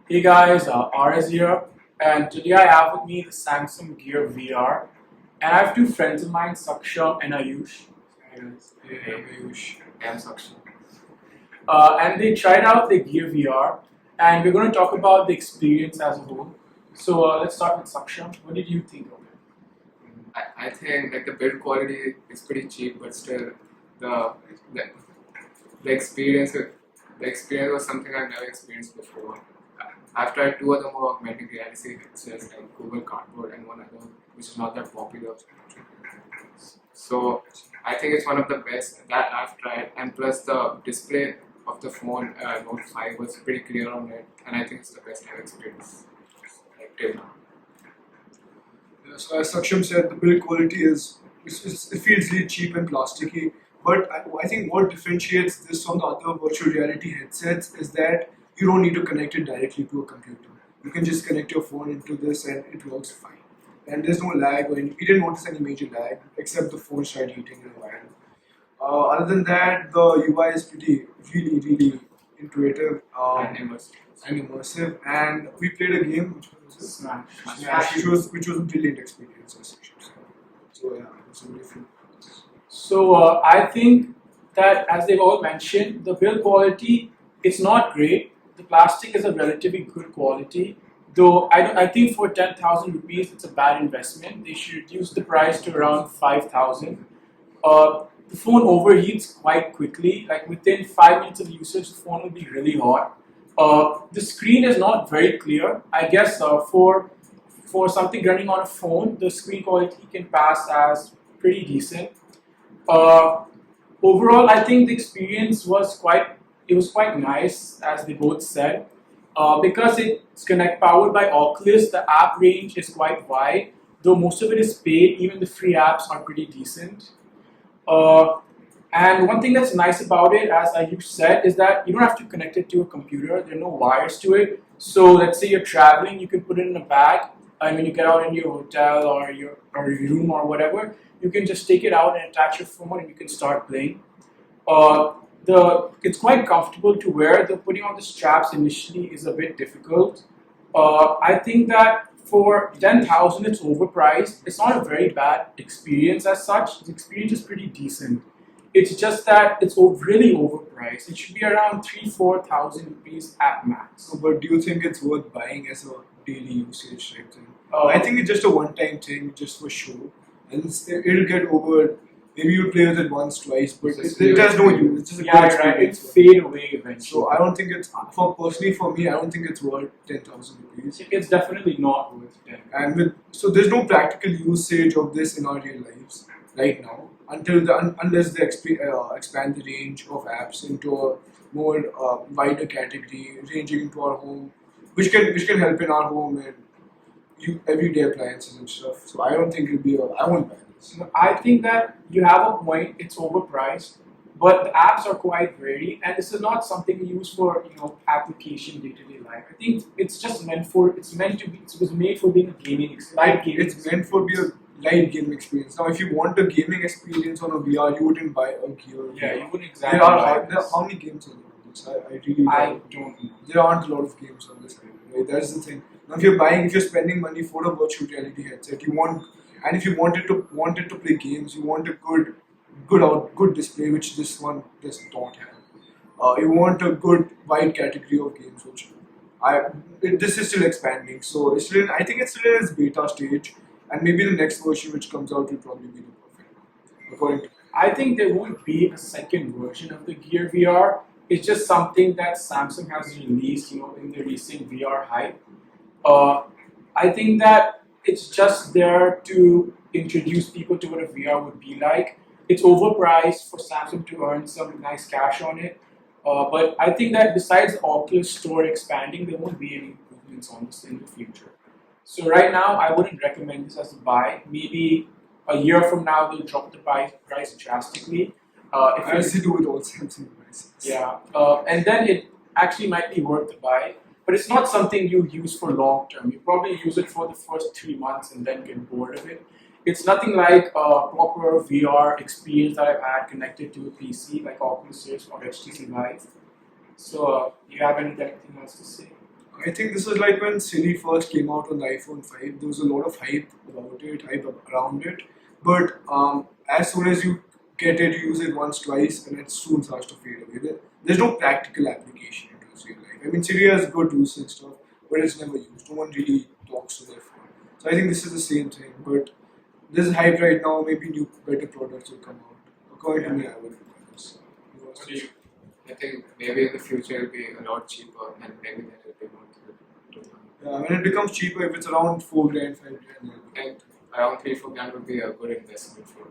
Hey guys, Ariz here, and today I have with me the Samsung Gear VR, and I have two friends of mine, Saksham and Ayush. Hi guys. Hey, Ayush. I'm Sakshi. And they tried out the Gear VR, and we're going to talk about the experience as a whole. So let's start with Saksham. What did you think of it? I think like the build quality is pretty cheap, but still the the, the experience the experience was something I've never experienced before. I've tried two other more augmented reality headsets like Google Cardboard and one other which is not that popular. So I think it's one of the best that I've tried, and plus the display of the phone Note 5 was pretty clear on it, and I think it's the best I've experienced like, till now. Yeah, so as Saksham said, the build quality it feels really cheap and plasticky. But I think what differentiates this from the other virtual reality headsets is that you don't need to connect it directly to a computer. You can just connect your phone into this and it works fine. And there's no lag, or we didn't notice any major lag except the phone started heating in a while. Other than that, the UI is really intuitive And immersive. and immersive. And we played a game, which one was it? Smash. Which was a brilliant experience, as Saksham said. So yeah, it's a different. So I think that as they've all mentioned, the build quality it's not great. The plastic is a relatively good quality, though I think for 10,000 rupees it's a bad investment. They should reduce the price to around 5,000. The phone overheats quite quickly. Like within 5 minutes of usage, the phone will be really hot. The screen is not very clear. I guess for something running on a phone, the screen quality can pass as pretty decent. Uh, Overall, I think the experience was quite nice, as they both said. Because it's powered by Oculus, the app range is quite wide. Though most of it is paid, even the free apps are pretty decent. Uh, and one thing that's nice about it, as Ayush said, is that you don't have to connect it to a computer. There are no wires to it. So let's say you're traveling, you can put it in a bag. And when you get out in your hotel or your room or whatever, you can just take it out and attach your phone, and you can start playing. The It's quite comfortable to wear. The putting on the straps initially is a bit difficult. I think that for 10,000 it's overpriced. It's not a very bad experience as such. The experience is pretty decent. It's just that it's really overpriced. It should be around 3-4,000 rupees at max. So, but do you think it's worth buying as a daily usage type thing? Uh, I think it's just a one-time thing, just for show, and it'll get over. Maybe you play with it once, twice, but it has no use. It's just a yeah, good right. It experience. fade away eventually. So I don't think it's for me. I don't think it's worth 10,000 rupees. It's definitely not worth it. And so there's no practical usage of this in our real lives right now unless they expand the range of apps into a more wider category, ranging into our home, which can help in our home and everyday appliances and stuff. So I don't think I won't buy this. I think that you have a point. It's overpriced, but the apps are quite varied, and this is not something you use for application day to day life. I think it's just meant to be. It was made for being a live gaming. It's meant for be a live gaming experience. Now, if you want a gaming experience on a VR, you wouldn't buy a Gear. Yeah, you wouldn't exactly. How many games are there on this? I really I don't. don't know. There aren't a lot of games on this. Right? That's the thing. Now, if you're spending money for a virtual reality headset, and if you wanted to play games, you want a good display, which this one does not have. You want a good wide category of games, which this is still expanding. So I think it's still in its beta stage, and maybe the next version which comes out will probably be the perfect one, according to. I think there won't be a second version of the Gear VR. It's just something that Samsung has released, in the recent VR hype. Uh, I think that it's just there to introduce people to what a VR would be like. It's overpriced for Samsung to earn some nice cash on it. But I think that besides the Oculus store expanding, there won't be any improvements on this in the future. So right now, I wouldn't recommend this as a buy. Maybe a year from now, they'll drop the price drastically. If As you they do with all Samsung devices. Yeah, and then it actually might be worth the buy, but it's not something you use for long term. You probably use it for the first 3 months and then get bored of it. It's nothing like a proper VR experience that I've had connected to a PC like Oculus Rift or HTC Vive. So, do you have anything else to say? I think this was like when Siri first came out on the iPhone 5. There was a lot of hype about it, hype around it. But as soon as you get it, you use it once, twice, and it soon starts to fade away. There's no practical application into real life. I mean, Siri has good use and stuff, but it's never used. No one really talks to their phone. So I think this is the same thing. But this is hype right now. Maybe new, better products will come out. According to me, I would buy this. What do you? I think maybe in the future it'll be a lot cheaper, and maybe then it'll be more to Yeah, when it becomes cheaper, if it's around 4 grand, 5 grand, then I think around 3-4 grand would be a good investment for